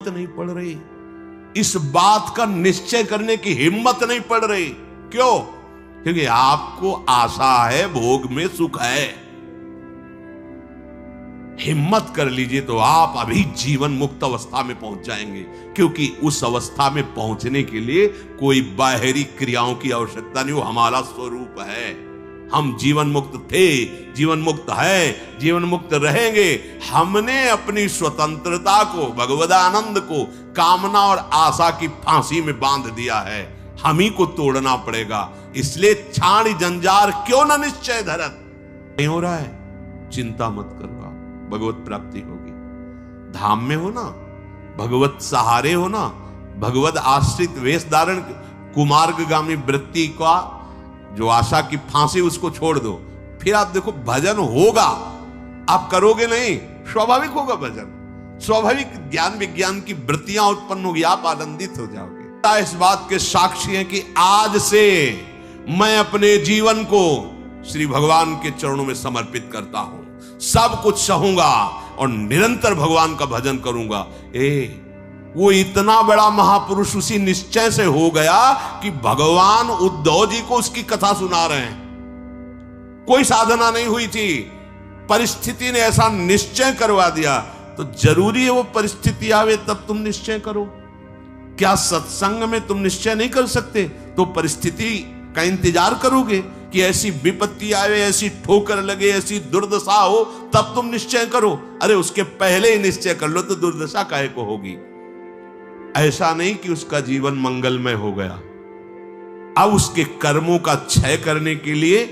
हिम्मत नहीं पड़ रही, इस बात का निश्चय करने की हिम्मत नहीं पड़ रही। क्यों? क्योंकि आपको आशा है, भोग में सुख है। हिम्मत कर लीजिए तो आप अभी जीवन मुक्त अवस्था में पहुंच जाएंगे, क्योंकि उस अवस्था में पहुंचने के लिए कोई बाहरी क्रियाओं की आवश्यकता नहीं, वो हमारा स्वरूप है। हम जीवन मुक्त थे, जीवन मुक्त है, जीवन मुक्त रहेंगे। हमने अपनी स्वतंत्रता को, भगवदानंद को कामना और आशा की फांसी में बांध दिया है। हम ही को तोड़ना पड़ेगा। इसलिए छाणी जंजार क्यों न निश्चय धरत। नहीं हो रहा है, चिंता मत करो, भगवत प्राप्ति होगी। धाम में हो ना, भगवत सहारे हो ना, भगवत आश्रित वेश धारण, कुमार्गगामी वृत्ति का जो आशा की फांसी उसको छोड़ दो, फिर आप देखो भजन होगा। आप करोगे नहीं, स्वाभाविक होगा भजन, स्वाभाविक ज्ञान विज्ञान की वृत्तियां उत्पन्न होगी, आप आनंदित हो जाओगे। इस बात के साक्षी हैं कि आज से मैं अपने जीवन को श्री भगवान के चरणों में समर्पित करता हूं, सब कुछ सहूंगा और निरंतर भगवान का भजन करूंगा। वो इतना बड़ा महापुरुष उसी निश्चय से हो गया कि भगवान उद्धव जी को उसकी कथा सुना रहे हैं। कोई साधना नहीं हुई थी, परिस्थिति ने ऐसा निश्चय करवा दिया। तो जरूरी है वो परिस्थिति आवे तब तुम निश्चय करो। क्या सत्संग में तुम निश्चय नहीं कर सकते? तो परिस्थिति का इंतजार करोगे कि ऐसी विपत्ति आवे, ऐसी ठोकर लगे, ऐसी दुर्दशा हो, तब तुम निश्चय करो। अरे उसके पहले ही निश्चय कर लो तो दुर्दशा काहे को होगी। ऐसा नहीं कि उसका जीवन मंगलमय हो गया। अब उसके कर्मों का क्षय करने के लिए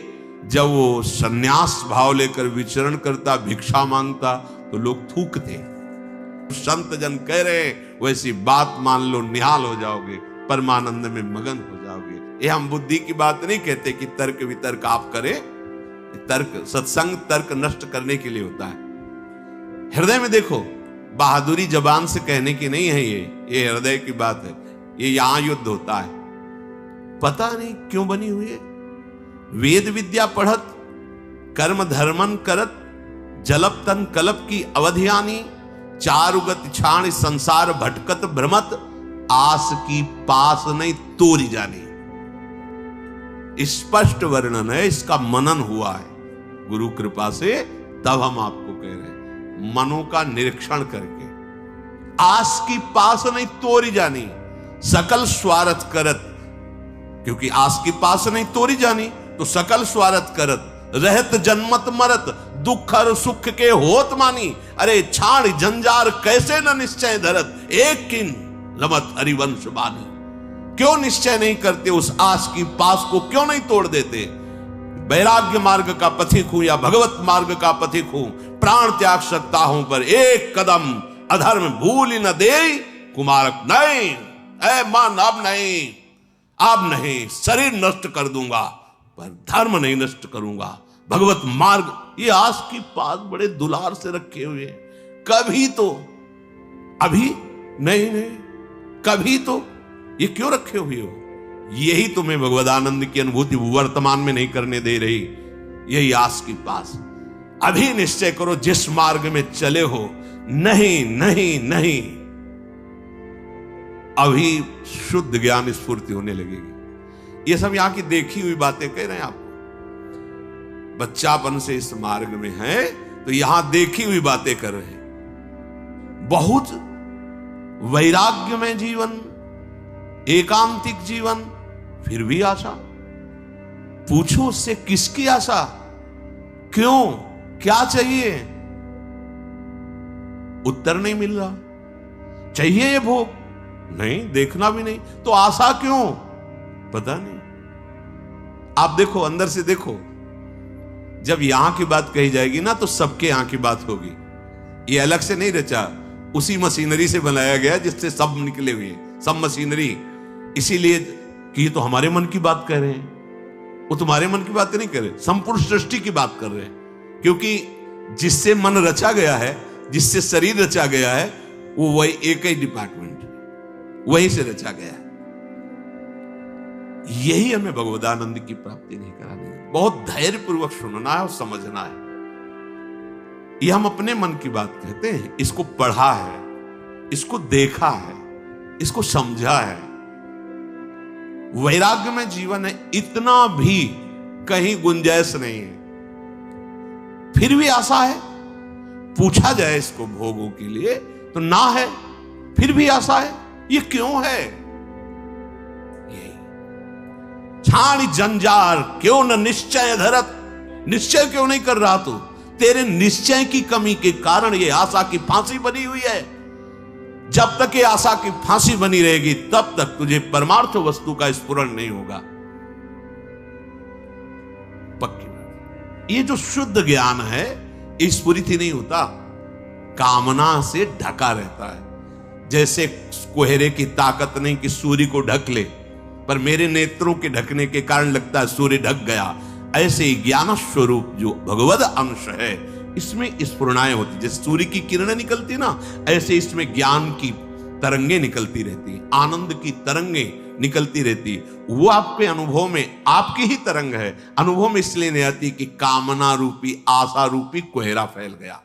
जब वो संन्यास भाव लेकर विचरण करता, भिक्षा मांगता, तो लोग थूकते। संत जन कह रहे वैसी बात मान लो, निहाल हो जाओगे, परमानंद में मगन हो जाओगे। ये हम बुद्धि की बात नहीं कहते कि तर्क वितर्क आप करें। तर्क, सत्संग तर्क नष्ट करने के लिए होता है। हृदय में देखो, बहादुरी जबान से कहने की नहीं है, ये हृदय की बात है। ये यहां युद्ध होता है। पता नहीं क्यों बनी हुई है। वेद विद्या पढ़त, कर्म धर्मन करत, जलप तन कलप की अवधियानी, चारुगत छाण संसार भटकत भ्रमत, आस की पास नहीं तोरी जानी। स्पष्ट वर्णन है, इसका मनन हुआ है गुरु कृपा से, तब हम आपको कह रहे हैं, मनों का निरीक्षण करके। आस की पास नहीं तोरी जानी, सकल स्वार्थ करत, क्योंकि आस की पास नहीं तोरी जानी तो सकल स्वार्थ करत, रहत जन्मत मरत, दुख और सुख के होत मानी। अरे छाड़ जंजार कैसे न निश्चय धरत, एक किन लमत हरिवंश बानी। क्यों निश्चय नहीं करते? उस आस की पास को क्यों नहीं तोड़ देते? वैराग्य मार्ग का पथिक हूं या भगवत मार्ग का पथिक हूं, प्राण त्याग सकता हूं पर एक कदम अधर्म भूल न दे कुमारक नहीं। ऐ मन अब नहीं, अब नहीं, शरीर नष्ट कर दूंगा पर धर्म नहीं नष्ट करूंगा। भगवत मार्ग, ये आस की पास बड़े दुलार से रखे हुए हैं। कभी तो, अभी नहीं नहीं, कभी तो, ये क्यों रखे हुए हो? यही तुम्हें भगवदानंद की अनुभूति वर्तमान में नहीं करने दे रही। यही आस की पास। अभी निश्चय करो जिस मार्ग में चले हो, नहीं नहीं नहीं, अभी शुद्ध ज्ञान स्फूर्ति होने लगेगी। ये सब यहां की देखी हुई बातें कह रहे हैं आपको। बच्चापन से इस मार्ग में है तो यहां देखी हुई बातें कर रहे हैं। बहुत वैराग्य में जीवन, एकांतिक जीवन, फिर भी आशा। पूछो उससे किसकी आशा, क्यों, क्या चाहिए? उत्तर नहीं मिल रहा। चाहिए ये भोग? नहीं, देखना भी नहीं। तो आशा क्यों? पता नहीं। आप देखो, अंदर से देखो, जब यहां की बात कही जाएगी ना तो सबके यहां की बात होगी। ये अलग से नहीं रचा, उसी मशीनरी से बनाया गया जिससे सब निकले हुए, सब मशीनरी। इसीलिए कि ये तो हमारे मन की बात कर रहे हैं, वो तुम्हारे मन की बात नहीं कर रहे, संपूर्ण सृष्टि की बात कर रहे हैं। क्योंकि जिससे मन रचा गया है, जिससे शरीर रचा गया है, वो वही एक ही डिपार्टमेंट है, वहीं से रचा गया है। यही हमें भगवदानंद की प्राप्ति नहीं करानी है। बहुत धैर्य पूर्वक सुनना है और समझना है। ये हम अपने मन की बात कहते हैं, इसको पढ़ा है, इसको देखा है, इसको समझा है। वैराग्य में जीवन है, इतना भी कहीं गुंजाइश नहीं है। फिर भी आशा है, पूछा जाए इसको भोगों के लिए तो ना है, फिर भी आशा है। ये क्यों है? ये छाण जंजार क्यों न निश्चय धरत, निश्चय क्यों नहीं कर रहा? तू तेरे निश्चय की कमी के कारण ये आशा की फांसी बनी हुई है। जब तक ये आशा की फांसी बनी रहेगी तब तक तुझे परमार्थ वस्तु का स्फुरण नहीं होगा। पक्की बात। ये जो शुद्ध ज्ञान है स्फुरित ही नहीं होता, कामना से ढका रहता है। जैसे कोहरे की ताकत नहीं कि सूर्य को ढक ले, पर मेरे नेत्रों के ढकने के कारण लगता है सूर्य ढक गया। ऐसे ही ज्ञान स्वरूप जो भगवद अंश है इसमें स्फुरणाएं होती, जैसे सूर्य की किरणें निकलती ना, ऐसे इसमें ज्ञान की तरंगे निकलती रहती, आनंद की तरंगे निकलती रहती। वो आपके अनुभव में आपकी ही तरंग है, अनुभव में इसलिए नहीं आती कि कामना रूपी आशा रूपी कोहरा फैल गया।